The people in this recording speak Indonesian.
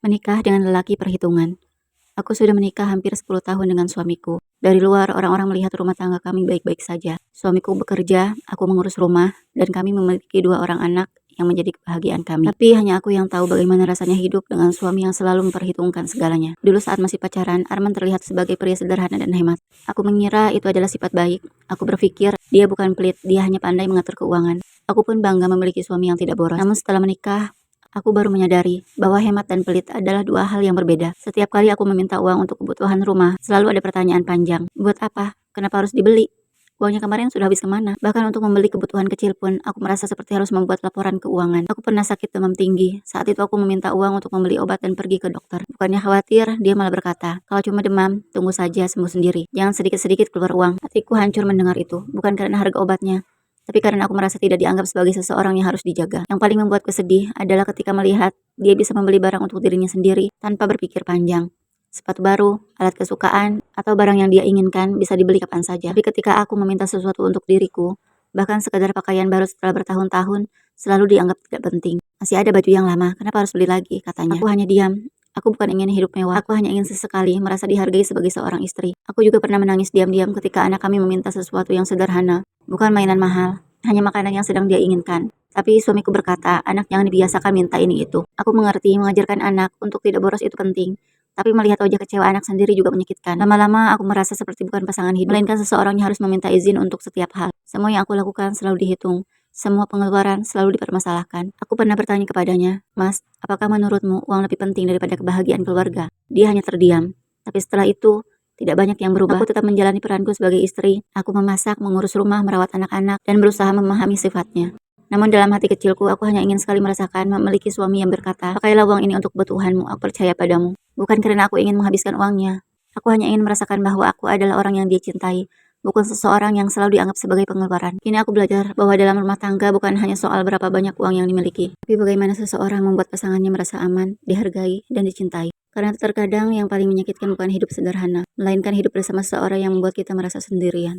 Menikah dengan lelaki perhitungan. Aku sudah menikah hampir 10 tahun dengan suamiku. Dari luar, orang-orang melihat rumah tangga kami baik-baik saja. Suamiku bekerja, aku mengurus rumah, dan kami memiliki 2 orang anak yang menjadi kebahagiaan kami. Tapi hanya aku yang tahu bagaimana rasanya hidup dengan suami yang selalu memperhitungkan segalanya. Dulu saat masih pacaran, Arman terlihat sebagai pria sederhana dan hemat. Aku mengira itu adalah sifat baik. Aku berpikir dia bukan pelit, dia hanya pandai mengatur keuangan. Aku pun bangga memiliki suami yang tidak boros. Namun setelah menikah, aku baru menyadari bahwa hemat dan pelit adalah 2 hal yang berbeda. Setiap kali aku meminta uang untuk kebutuhan rumah, selalu ada pertanyaan panjang. Buat apa? Kenapa harus dibeli? Uangnya kemarin sudah habis kemana? Bahkan untuk membeli kebutuhan kecil pun, aku merasa seperti harus membuat laporan keuangan. Aku pernah sakit demam tinggi. Saat itu aku meminta uang untuk membeli obat dan pergi ke dokter. Bukannya khawatir, dia malah berkata, kalau cuma demam, tunggu saja sembuh sendiri. Jangan sedikit-sedikit keluar uang. Hatiku hancur mendengar itu. Bukan karena harga obatnya, tapi karena aku merasa tidak dianggap sebagai seseorang yang harus dijaga. Yang paling membuatku sedih adalah ketika melihat dia bisa membeli barang untuk dirinya sendiri tanpa berpikir panjang. Sepatu baru, alat kesukaan, atau barang yang dia inginkan bisa dibeli kapan saja. Tapi ketika aku meminta sesuatu untuk diriku, bahkan sekadar pakaian baru setelah bertahun-tahun, selalu dianggap tidak penting. Masih ada baju yang lama, kenapa harus beli lagi, katanya. Aku hanya diam. Aku bukan ingin hidup mewah, aku hanya ingin sesekali merasa dihargai sebagai seorang istri. Aku juga pernah menangis diam-diam ketika anak kami meminta sesuatu yang sederhana. Bukan mainan mahal, hanya makanan yang sedang dia inginkan. Tapi suamiku berkata, anak jangan dibiasakan minta ini itu. Aku mengerti mengajarkan anak untuk tidak boros itu penting. Tapi melihat wajah kecewa anak sendiri juga menyakitkan. Lama-lama aku merasa seperti bukan pasangan hidup, melainkan seseorang yang harus meminta izin untuk setiap hal. Semua yang aku lakukan selalu dihitung. Semua pengeluaran selalu dipermasalahkan. Aku pernah bertanya kepadanya, Mas, apakah menurutmu uang lebih penting daripada kebahagiaan keluarga? Dia hanya terdiam. Tapi setelah itu, tidak banyak yang berubah. Aku tetap menjalani peranku sebagai istri. Aku memasak, mengurus rumah, merawat anak-anak, dan berusaha memahami sifatnya. Namun dalam hati kecilku, aku hanya ingin sekali merasakan memiliki suami yang berkata, pakailah uang ini untuk kebutuhanmu, aku percaya padamu. Bukan karena aku ingin menghabiskan uangnya. Aku hanya ingin merasakan bahwa aku adalah orang yang dia cintai, bukan seseorang yang selalu dianggap sebagai pengeluaran. Kini aku belajar bahwa dalam rumah tangga bukan hanya soal berapa banyak uang yang dimiliki, tapi bagaimana seseorang membuat pasangannya merasa aman, dihargai, dan dicintai. Karena terkadang yang paling menyakitkan bukan hidup sederhana, melainkan hidup bersama seseorang yang membuat kita merasa sendirian.